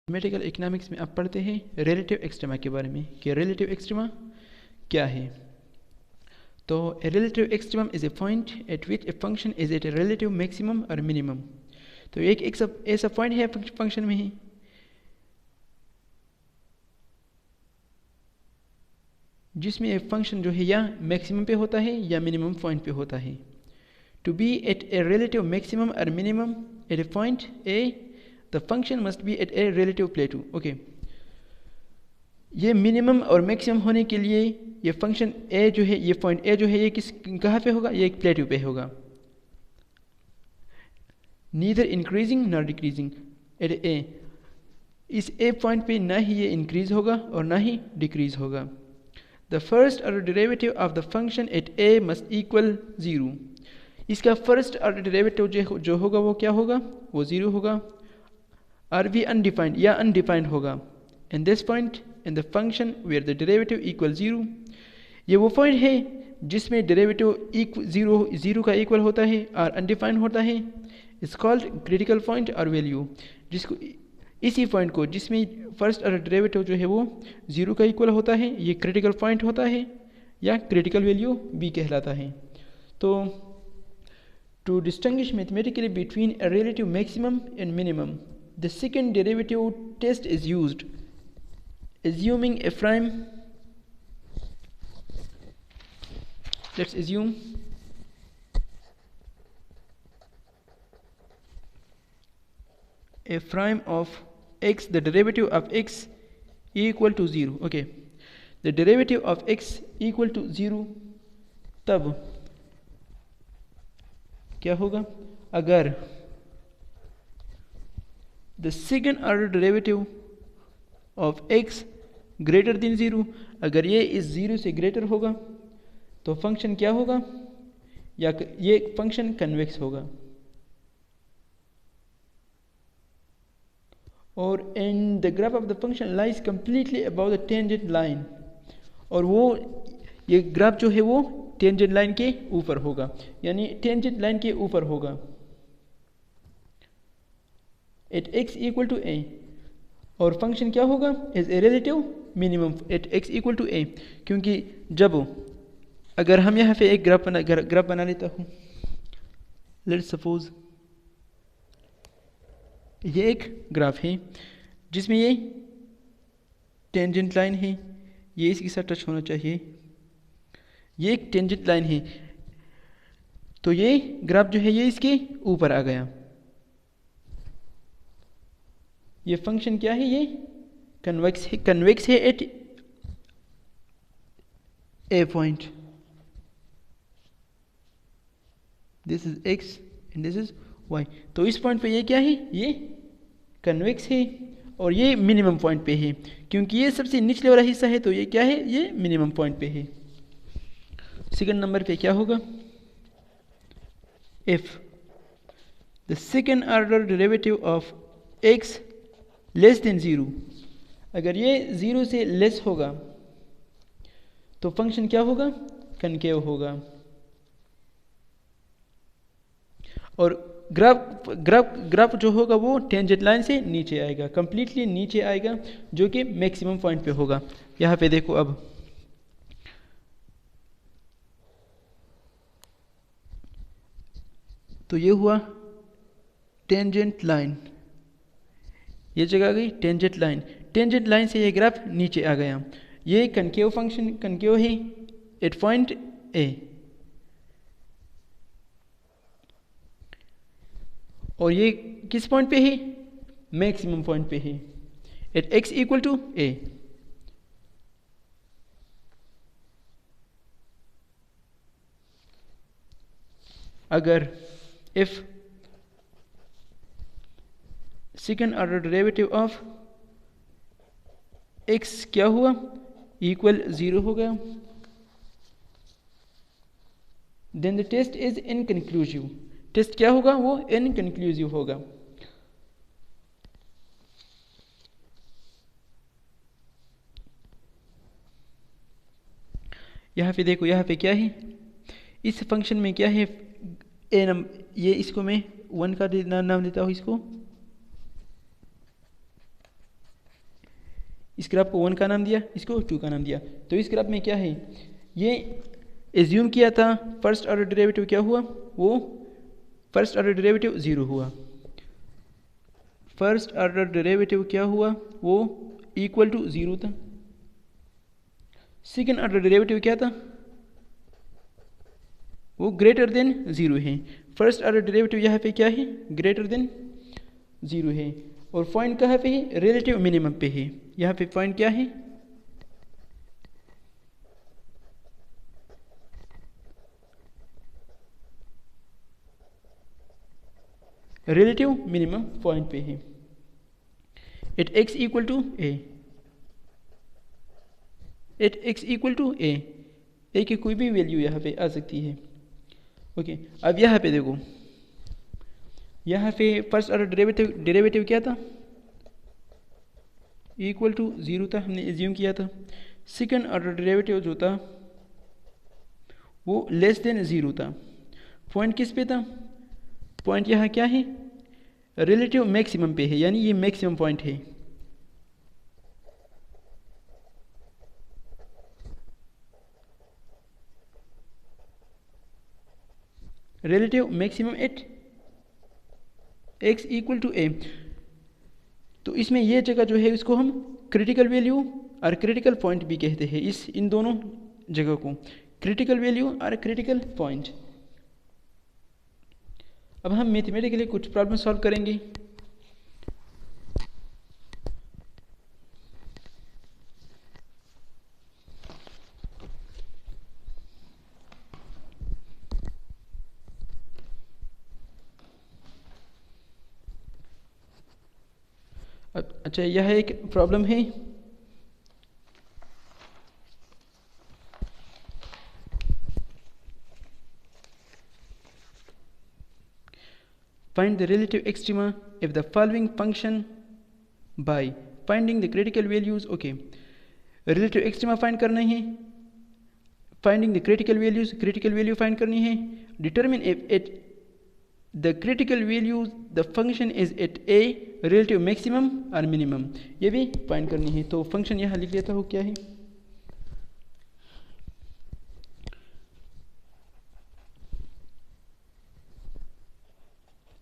Mathematical economics में आप पढ़ते हैं रिलेटिव एक्सट्रीमा के बारे में कि रिलेटिव एक्सट्रीमा क्या है। तो a relative extremum is a point at which a function is at a relative maximum और मिनिमम। तो एक ऐसा पॉइंट है फंक्शन में ही जिसमें एक फंक्शन जो है या मैक्सिमम पे होता है या मिनिमम पॉइंट पे होता है। To be at a relative maximum और minimum at a point A the function must be at a relative plateau. Okay, ये मिनिमम और मैक्सिमम होने के लिए ये फंक्शन ए जो है, ये पॉइंट ए जो है, ये कहाँ पे होगा? ये एक प्लेटू पे होगा। Neither increasing nor decreasing at A, इस ए पॉइंट पे ना ही ये इंक्रीज होगा और ना ही डिक्रीज होगा। The first order derivative of the function at A must equal 0। इसका फर्स्ट ऑर्डर डेरिवेटिव जो होगा वो क्या होगा? वो 0 होगा। आर भी अनडिफाइंड या अनडिफाइंड होगा। In this point in the function where the derivative equal 0, ये वो पॉइंट है जिसमें डेरिवेटिव जीरो का इक्वल होता है और अनडिफाइंड होता है। इट्स कॉल्ड क्रिटिकल पॉइंट और वैल्यू, जिसको इसी पॉइंट को जिसमें फर्स्ट ऑर्डर डेरिवेटिव जो है वो 0 का इक्वल होता है, ये क्रिटिकल पॉइंट होता है या क्रिटिकल वैल्यू भी कहलाता है। तो to distinguish mathematically between a relative maximum and minimum, the second derivative test is used. Assuming a prime, let's assume a prime of x, the derivative of x equal to 0. Okay, the derivative of x equal to 0, तब क्या होगा? अगर the second order derivative of x greater than 0, अगर ये इस 0 से greater होगा तो फंक्शन क्या होगा? या ये फंक्शन कन्वेक्स होगा। और and the graph of the function lies completely about the tangent line, और वो ये ग्राफ जो है वो टेंजेंट लाइन के ऊपर होगा, यानी टेंजेंट लाइन के ऊपर होगा। At x equal to a, और फंक्शन क्या होगा? Is a relative minimum at x equal to a, क्योंकि जब अगर हम यहाँ पे एक ग्राफ बना लेता हूँ, लेट्स सपोज ये एक ग्राफ है जिसमें ये टेंजेंट लाइन है, ये इसके साथ टच होना चाहिए, ये एक टेंजेंट लाइन है, तो ये ग्राफ जो है ये इसके ऊपर आ गया। ये फंक्शन क्या है? ये कन्वेक्स है at a point. This is x and this is y। तो इस पॉइंट पे ये क्या है? ये कन्वेक्स है और ये मिनिमम पॉइंट पे है, क्योंकि ये सबसे निचले वाला हिस्सा है, तो ये क्या है? ये मिनिमम पॉइंट पे है। सेकंड नंबर पे क्या होगा? If the second order derivative of x less than 0, अगर ये 0 से लेस होगा तो फंक्शन क्या होगा? कनकेव होगा। और ग्राफ जो होगा वो टेंजेंट लाइन से नीचे आएगा, कंप्लीटली नीचे आएगा, जो कि मैक्सिमम पॉइंट पे होगा। यहाँ पे देखो, अब तो ये हुआ टेंजेंट लाइन, ये जगह आ गई टेंजेंट लाइन। टेंजेंट लाइन से ये ग्राफ नीचे आ गया। ये कनकेव फंक्शन कनकेव है एट पॉइंट ए, और ये किस पॉइंट पे है? मैक्सिमम पॉइंट पे है at x equal to a। अगर if second order derivative of x क्या हुआ? इक्वल 0 हो गया, then the test is inconclusive. Test क्या होगा? वो इनकंक्लूसिव होगा। यहाँ पे देखो, यहाँ पे क्या है? इस फंक्शन में क्या है? ए नंबर, ये इसको मैं 1 का नाम देता हूँ, इसको इस ग्राफ को 1 का नाम दिया, इसको 2 का नाम दिया। तो इस ग्राफ में क्या है, ये एज्यूम किया था फर्स्ट ऑर्डर डेरिवेटिव क्या हुआ, वो फर्स्ट ऑर्डर डेरिवेटिव 0 हुआ। फर्स्ट ऑर्डर डेरिवेटिव क्या हुआ, वो इक्वल टू 0 था। सेकेंड ऑर्डर डेरिवेटिव क्या था, वो ग्रेटर देन 0 है। फर्स्ट ऑर्डर डेरिवेटिव यहाँ पे क्या है, ग्रेटर देन 0 है। और पॉइंट कहाँ पे है, रिलेटिव मिनिमम पे है। यहाँ पे पॉइंट क्या है, रिलेटिव मिनिमम पॉइंट पे है। At x equal to A, at x equal to A की कोई भी वैल्यू यहाँ पे आ सकती है। ओके, अब यहाँ पे देखो, यहाँ पे फर्स्ट ऑर्डर डेरिवेटिव क्या था, इक्वल टू 0 था, हमने एज्यूम किया था। सेकंड ऑर्डर डेरिवेटिव जो था वो लेस देन 0 था। पॉइंट किस पे था, पॉइंट यहाँ क्या है, रिलेटिव मैक्सिमम पे है, यानी ये मैक्सिमम पॉइंट है। Relative maximum at x equal to A. तो इसमें ये जगह जो है इसको हम क्रिटिकल वैल्यू और क्रिटिकल पॉइंट भी कहते हैं। इन दोनों जगह को क्रिटिकल वैल्यू और क्रिटिकल पॉइंट। अब हम मैथमेटिकली कुछ प्रॉब्लम सॉल्व करेंगे। अच्छा, यह एक प्रॉब्लम है। Find the relative extrema if the following function by finding the critical values. Okay, relative extrema find करना है, finding the critical values, critical value find करनी है, determine if at the critical values the function is at a relative maximum or minimum, ये भी find करनी है। तो function यहाँ लिख लेता हूँ, क्या है,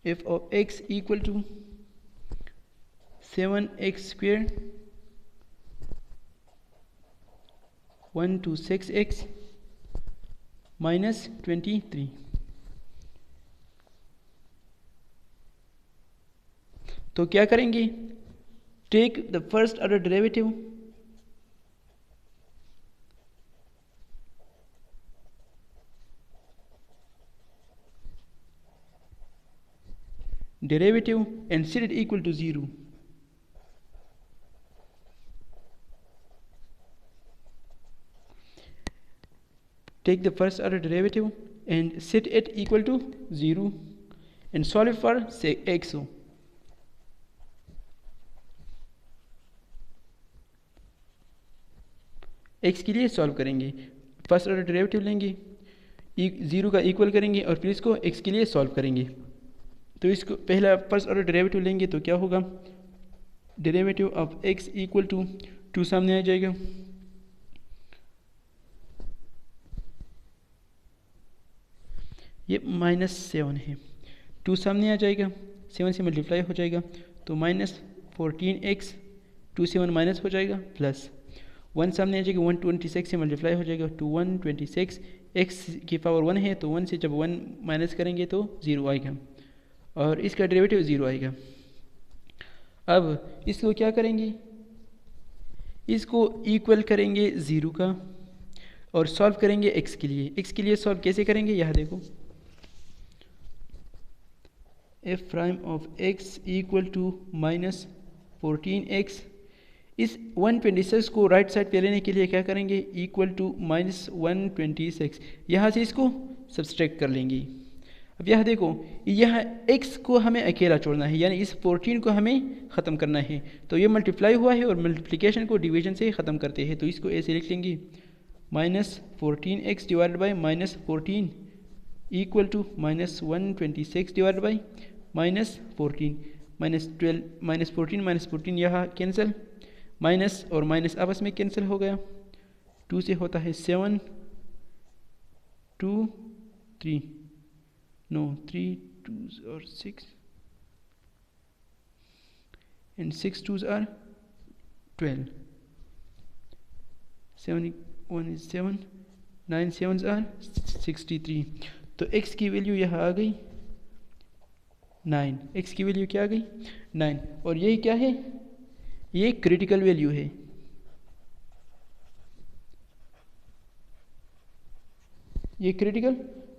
f of x equal to 7x square 1 to 6x minus 23। तो क्या करेंगे, take the first order derivative, and set it equal to 0। Take the first order derivative and set it equal to 0 and solve it for say x। x के लिए solve करेंगे, first order derivative लेंगे, 0 का equal करेंगे और फिर इसको x के लिए सॉल्व करेंगे। तो इसको पहला फर्स्ट ऑर्डर डेरिवेटिव लेंगे तो क्या होगा, derivative of x equal to 2 सामने आ जाएगा, ये -7 है, 2 सामने आ जाएगा, 7 से मल्टीप्लाई हो जाएगा तो -14x, 2 से 1 माइनस हो जाएगा, प्लस 1 सामने आ जाएगा, 126 से मल्टीप्लाई हो जाएगा तो 126, x की पावर 1 है तो 1 से जब 1 माइनस करेंगे तो 0 आएगा और इसका डेरिवेटिव 0 आएगा। अब इसको क्या करेंगे, इसको इक्वल करेंगे 0 का और सॉल्व करेंगे x के लिए। x के लिए सॉल्व कैसे करेंगे, यहाँ देखो, f prime of x equal to -14x। इस 126 को राइट साइड पे लेने के लिए क्या करेंगे, इक्वल टू -126, यहाँ से इसको सब्सट्रैक्ट कर लेंगे। अब यहाँ देखो, यह x को हमें अकेला छोड़ना है, यानी इस 14 को हमें ख़त्म करना है। तो ये मल्टीप्लाई हुआ है और मल्टीप्लिकेशन को डिवीजन से ख़त्म करते हैं, तो इसको ऐसे लिख लेंगे, -14x divided by -14 equal to -126 divided by -14, -12 -14 -14 यहाँ कैंसिल, माइनस और माइनस आपस में कैंसिल हो गया, 2 से होता है 7 2 3 नो 3 2s और 6 and 6 2s are 12, 7 1 is 7, 9 7s are 63। तो x की वैल्यू यहाँ आ गई 9, x की वैल्यू क्या आ गई 9। और ये क्या है, ये क्रिटिकल वैल्यू है, ये क्रिटिकल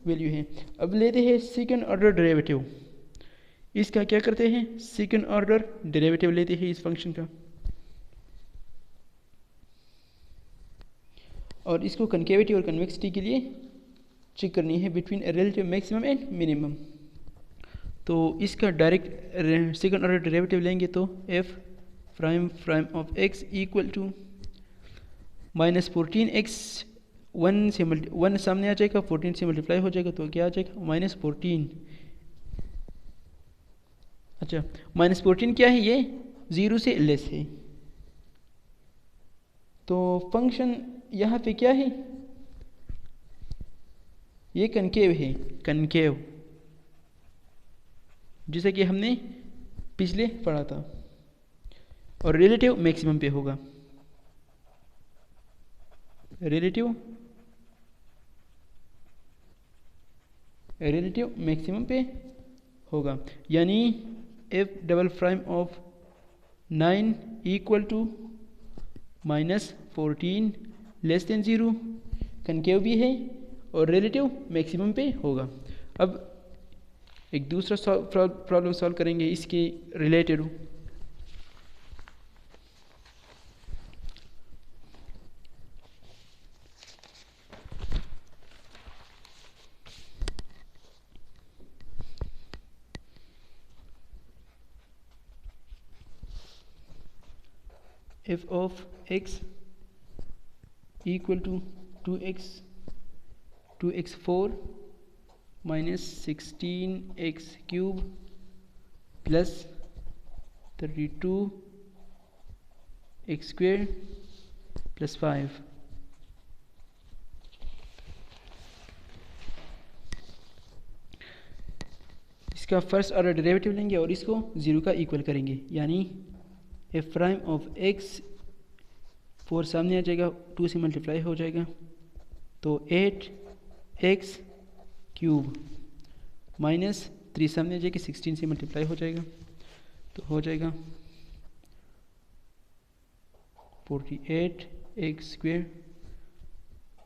वैल्यू है। अब लेते हैं सेकंड ऑर्डर डेरिवेटिव, इसका क्या करते हैं, सेकंड ऑर्डर डेरिवेटिव लेते हैं इस फंक्शन का, और इसको कनकेविटी और कन्वेक्सिटी के लिए चेक करनी है between relative maximum and minimum. तो इसका डायरेक्ट सेकंड ऑर्डर डेरिवेटिव लेंगे तो f prime of x equal to -14x 1 सामने आ जाएगा, 14 से मल्टीप्लाई हो जाएगा तो क्या आ जाएगा -14। अच्छा -14 क्या है, ये 0 से लेस है। तो फंक्शन यहाँ पे क्या है, ये कनकेव है, कनकेव, जैसे कि हमने पिछले पढ़ा था, और रिलेटिव मैक्सिमम पे होगा, रिलेटिव मैक्सिमम पे होगा, यानी f double prime of 9 equal to -14 less than 0, concave भी है और रिलेटिव मैक्सिमम पे होगा। अब एक दूसरा प्रॉब्लम सॉल्व करेंगे इसके related. f of x equal to 2x4 minus 16x cube plus 32x square plus 5। इसका फर्स्ट ऑर्डर डेरिवेटिव लेंगे और इसको 0 का इक्वल करेंगे, यानी f प्राइम ऑफ x 4 सामने आ जाएगा, 2 से मल्टीप्लाई हो जाएगा तो 8x क्यूब माइनस 3 सामने आ जाएगी, 16 से मल्टीप्लाई हो जाएगा तो हो जाएगा 48x स्क्वेयर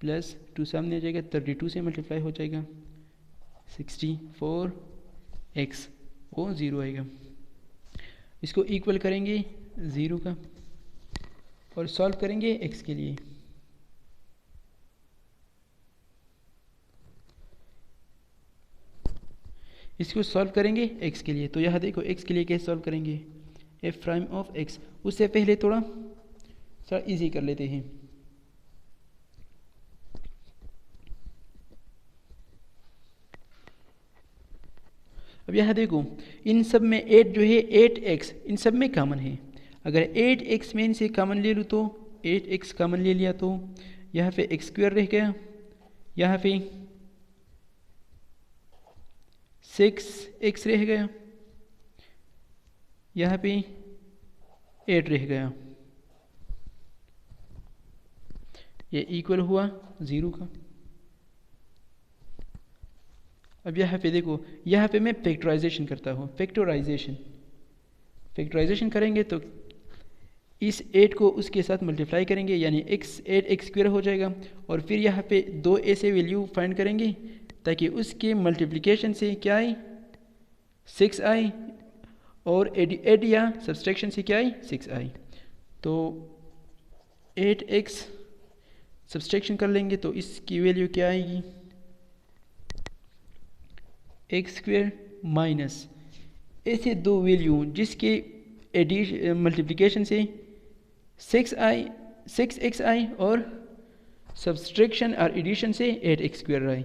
प्लस 2 सामने आ जाएगा, 32 से मल्टीप्लाई हो जाएगा 64x, वो 0 आएगा। इसको इक्वल करेंगे 0 का और सॉल्व करेंगे x के लिए। इसको सॉल्व करेंगे x के लिए, तो यहाँ देखो x के लिए कैसे सॉल्व करेंगे, f प्राइम ऑफ x, उससे पहले थोड़ा इजी कर लेते हैं। अब यहाँ देखो इन सब में 8 जो है 8x इन सब में कॉमन है, अगर 8x में इनसे कॉमन ले लूँ तो 8x कॉमन ले लिया तो यहाँ पे x स्क्वायर रह गया, यहाँ पे 6x रह गया, यहाँ पे 8 रह गया, ये इक्वल हुआ 0 का। अब यहाँ पे देखो, यहाँ पे मैं फैक्टराइजेशन करता हूँ, फैक्टराइजेशन करेंगे तो इस 8 को उसके साथ मल्टीप्लाई करेंगे, यानी 8x स्क्वायर हो जाएगा, और फिर यहाँ पे 2 ऐसे वैल्यू फाइंड करेंगे ताकि उसके मल्टीप्लिकेशन से क्या आए 6 आए, और एड या सब्सट्रैक्शन से क्या आए 6 आए। तो 8x सब्सट्रैक्शन कर लेंगे तो इसकी वैल्यू क्या आएगी, एक्स स्क्वेयर माइनस ऐसे दो वैल्यू जिसके मल्टीप्लिकेशन से 6x आई और सब्सट्रैक्शन और एडिशन से 8x स्क्वायर आई।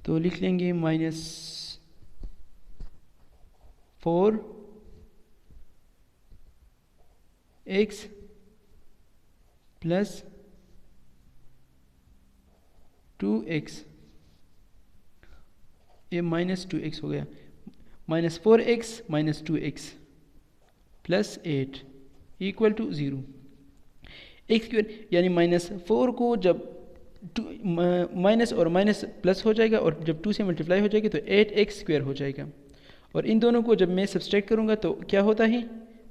तो लिख लेंगे -4x प्लस 2x, ये -2x हो गया, -4x - 2x plus 8 equal to 0। X square यानी -4 को जब माइनस और माइनस प्लस हो जाएगा और जब 2 से मल्टीप्लाई हो जाएगी तो 8x² हो जाएगा। और इन दोनों को जब मैं सब्सट्रैक्ट करूँगा तो क्या होता है,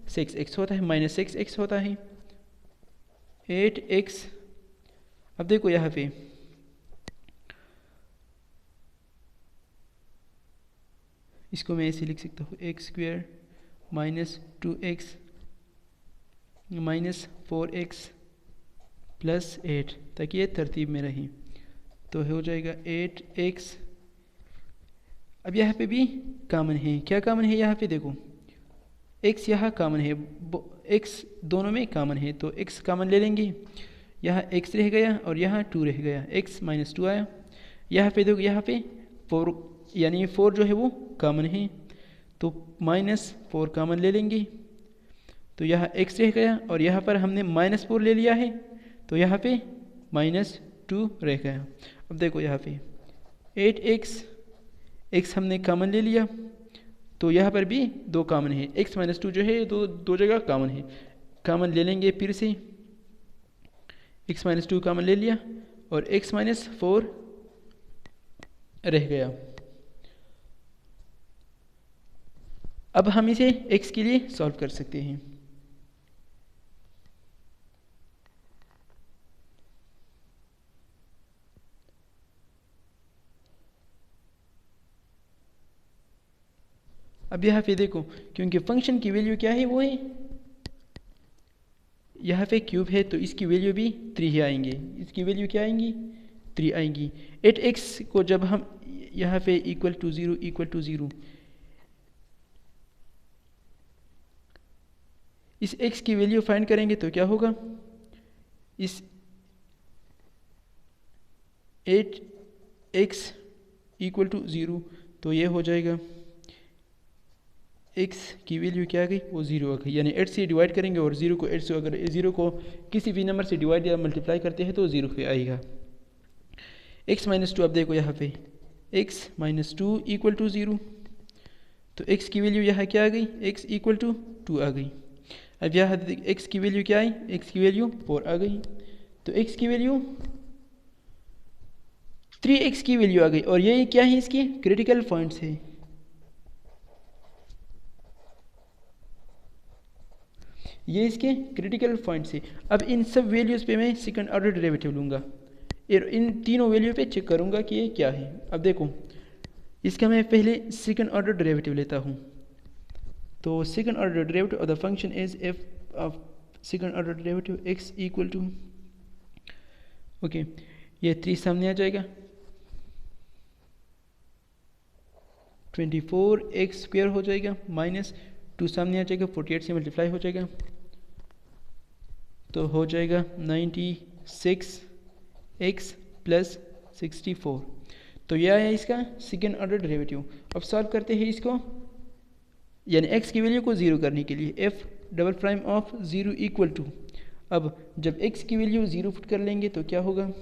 6x होता है, -6x होता है 8x। अब देखो यहाँ पे इसको मैं ऐसे लिख सकता हूँ, x² -2x -4x प्लस 8, ताकि ये तरतीब में रही, तो हो जाएगा 8x। अब यहाँ पे भी कॉमन है, क्या कॉमन है यहाँ पे देखो, x यहाँ कॉमन है, x दोनों में कॉमन है, तो x कॉमन ले लेंगे, यहाँ x रह गया और यहाँ 2 रह गया, x -2 आया। यहाँ पे देखो, यहाँ पे 4 यानी 4 जो है वो कॉमन है, तो -4 कॉमन ले लेंगे, तो यहाँ x रह गया और यहाँ पर हमने -4 ले लिया है, तो यहाँ पे -2 रह गया। अब देखो यहाँ पे 8x हमने कॉमन ले लिया, तो यहाँ पर भी 2 कॉमन है, x -2 जो है दो जगह कॉमन है, कॉमन ले लेंगे फिर से, x -2 कॉमन ले लिया और x -4 रह गया। अब हम इसे x के लिए सॉल्व कर सकते हैं। अब यहाँ पे देखो, क्योंकि फंक्शन की वैल्यू क्या है, वो है यहाँ पे क्यूब है, तो इसकी वैल्यू भी 3 ही आएंगे, इसकी वैल्यू क्या आएंगी, 3 आएंगी। 8x को जब हम यहाँ पे इक्वल टू 0 इस x की वैल्यू फाइंड करेंगे तो क्या होगा, इस 8x इक्वल टू 0, तो ये हो जाएगा x की वैल्यू क्या आ गई, वो 0 आ गई, यानी 8 से डिवाइड करेंगे और 0 को 8 से, अगर 0 को किसी भी नंबर से डिवाइड या मल्टीप्लाई करते हैं तो 0 पे आएगा। x -2, अब देखो यहाँ पे x -2 इक्वल टू 0, तो x की वैल्यू यहाँ क्या आ गई, x इक्वल टू 2 आ गई। अब यहाँ x की वैल्यू क्या आई, x की वैल्यू 4 आ गई, तो x की वैल्यू 3x की वैल्यू आ गई, और ये क्या है, इसके क्रिटिकल पॉइंट्स है। ये इसके क्रिटिकल पॉइंट्स है। अब इन सब वैल्यूज़ पे मैं सेकंड ऑर्डर डेरिवेटिव लूँगा, इन तीनों वैल्यू पे चेक करूँगा कि ये क्या है। अब देखो, इसका मैं पहले सेकंड ऑर्डर डेरिवेटिव लेता हूँ, तो second order derivative of the function is f of second order derivative x equal to, okay, ये 3 सामने आ जाएगा, 24x² हो जाएगा, -2 सामने आ जाएगा, 48 से मल्टीप्लाई हो जाएगा, तो हो जाएगा 96x प्लस 64। तो यह है इसका सेकेंड ऑर्डर डेरिवेटिव। अब सॉल्व करते हैं इसको, यानी x की वैल्यू को 0 करने के लिए f' ऑफ 0 इक्वल टू, अब जब x की वैल्यू 0 पुट कर लेंगे तो क्या होगा,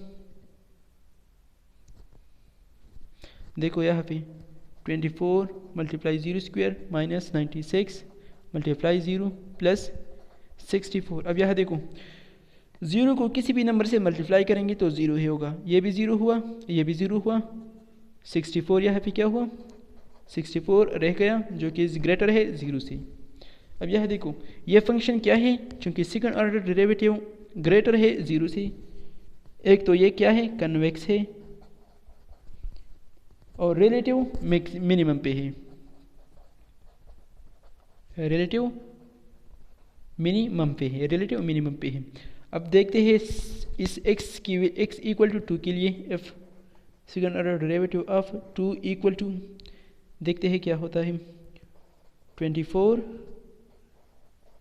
देखो यहाँ पे 24 मल्टीप्लाई 0² -96 मल्टीप्लाई 0 प्लस 64। अब यहाँ देखो, 0 को किसी भी नंबर से मल्टीप्लाई करेंगे तो 0 ही होगा, ये भी 0 हुआ, ये भी 0 हुआ, 64 यहाँ पे क्या हुआ, 64 रह गया, जो कि ग्रेटर है 0 से। अब यह देखो, ये फंक्शन क्या है, चूँकि सेकंड ऑर्डर डेरिवेटिव ग्रेटर है 0 से, एक तो ये क्या है, कन्वेक्स है और रिलेटिव मिनिमम पे है, रिलेटिव मिनिमम पे है, रिलेटिव मिनिमम पे है। अब देखते हैं इस x की x इक्वल टू 2 के लिए f second order derivative of 2 equal to, देखते हैं क्या होता है, 24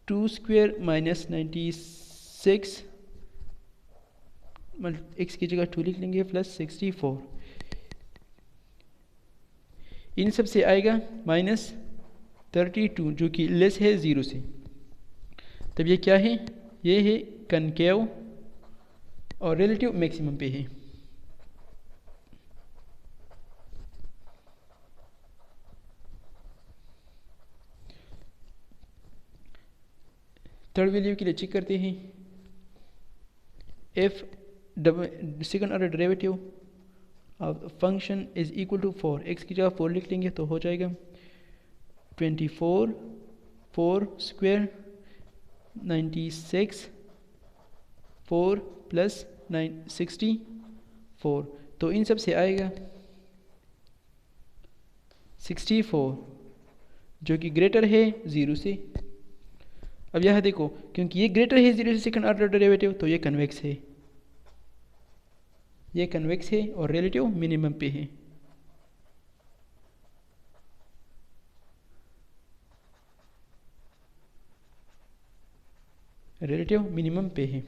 2² -96 x की जगह 2 लिख लेंगे प्लस 64, इन सब से आएगा -32 जो कि लेस है 0 से। तब ये क्या है, ये है कनकेव और रिलेटिव मैक्सिमम पे है। थर्ड वैल्यू के लिए चेक करते हैं। F second order derivative of function is equal to 4, x की जगह 4 लिख लेंगे तो हो जाएगा 24 4 स्क्वायर 96 4 प्लस 64। तो इन सब से आएगा 64 जो कि ग्रेटर है 0 से। अब यह देखो, क्योंकि ये ग्रेटर है 0 से सेकंड ऑर्डर डेरिवेटिव, तो ये कन्वेक्स है, ये कन्वेक्स है और रिलेटिव मिनिमम पे है। रिलेटिव मिनिमम पे है।